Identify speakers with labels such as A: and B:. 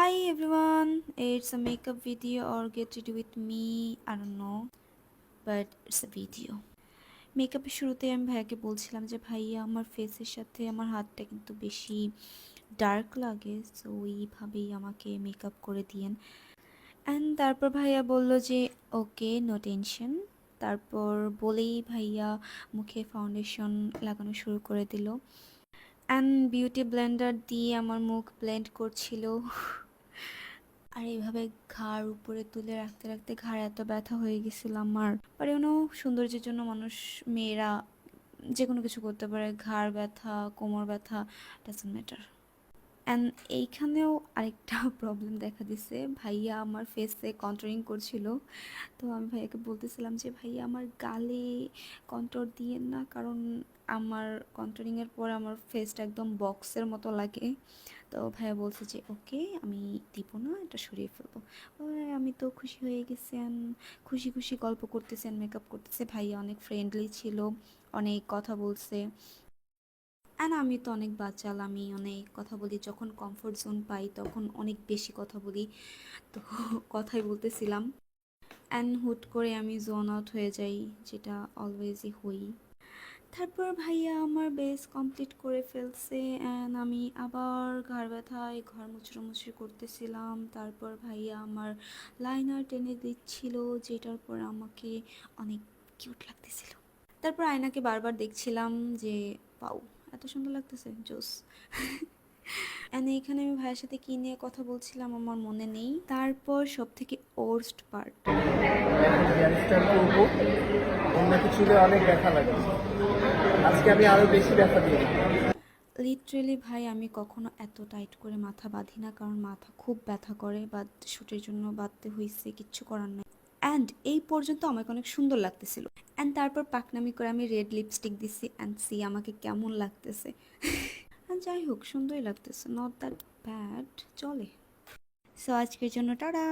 A: Hi everyone, it's a makeup video or get ready with me. I don't know, but it's a video. মেকআপের শুরুতে আমি ভাইয়াকে বলছিলাম যে ভাইয়া আমার ফেসের সাথে আমার হাতটা কিন্তু বেশি ডার্ক লাগে, সো এইভাবেই আমাকে মেকআপ করে দিয়েন। অ্যান্ড তারপর ভাইয়া বলল যে ওকে, নো টেনশন। তারপর বলেই ভাইয়া মুখে ফাউন্ডেশন লাগানো শুরু করে দিল অ্যান্ড বিউটি ব্লেন্ডার দিয়ে আমার মুখ ব্লেন্ড করছিল। আর এইভাবে ঘাড় উপরে তুলে রাখতে রাখতে ঘাড় এত ব্যথা হয়ে গেছিল আমার। আর সৌন্দর্যের জন্য মেয়েরা যে কোনো কিছু করতে পারে, ঘাড় ব্যথা, কোমর ব্যথা, ডাজন্ট ম্যাটার। অ্যান্ড এইখানেও আরেকটা প্রবলেম দেখা দিছে, ভাইয়া আমার ফেসে কন্ট্রোলিং করছিল। তো আমি ভাইয়াকে বলতেছিলাম যে ভাইয়া আমার গালে কন্ট্রোল দিয়েন না, কারণ আমার কন্ট্রোলিংয়ের পর আমার ফেসটা একদম বক্সের মতো লাগে। তো ভাইয়া বলছে যে ওকে, আমি দিব না, এটা সরিয়ে ফেলবো। আমি তো খুশি হয়ে গেছি, খুশি খুশি গল্প করতেছেন, মেকআপ করতেছে। ভাইয়া অনেক ফ্রেন্ডলি ছিল, অনেক কথা বলছে। আমি তো অনেক বাচাল, আমি অনেক কথা বলি, যখন কমফোর্ট জোন পাই তখন অনেক বেশি কথা বলি। তো কথাই বলতেছিলাম হুট করে আমি জোন আউট হয়ে যাই, যেটা অলওয়েজই হই। তারপর ভাইয়া আমার বেস কমপ্লিট করে ফেলছে আমি আবার ঘাড় ব্যথায় ঘর মুচড়ামুচড়ি করতেছিলাম। তারপর ভাইয়া আমার লাইনার টেনে দিচ্ছিল, যেটার পর আমাকে অনেক কিউট লাগতেছিল। তারপর আয়নাকে বারবার দেখছিলাম যে পাও, এত সুন্দর লাগতেছে, জোস। এইখানে আমি ভাইয়ের সাথে কি নিয়ে কথা বলছিলাম আমার মনে নেই। তারপর সব থেকে ওর্স্ট পার্ট,
B: অন্য কিছু অনেক ব্যথা লাগে, আজকে আমি আরো বেশি ব্যথা দিই।
A: লিটারেলি ভাই আমি কখনো এত টাইট করে মাথা বাঁধি না, কারণ মাথা খুব ব্যথা করে। বাট শ্যুটের জন্য বাঁধতে হয়েছে, কিচ্ছু করার নাই। এই পর্যন্ত আমাকে অনেক সুন্দর লাগতেছিল। তারপর পাকনামি করে আমি রেড লিপস্টিক দিছি সি আমাকে কেমন লাগতেছে। যাই হোক, সুন্দরই লাগতেছে, নট দ্যাট ব্যাড, চলে। সো আজকের জন্য টাটা।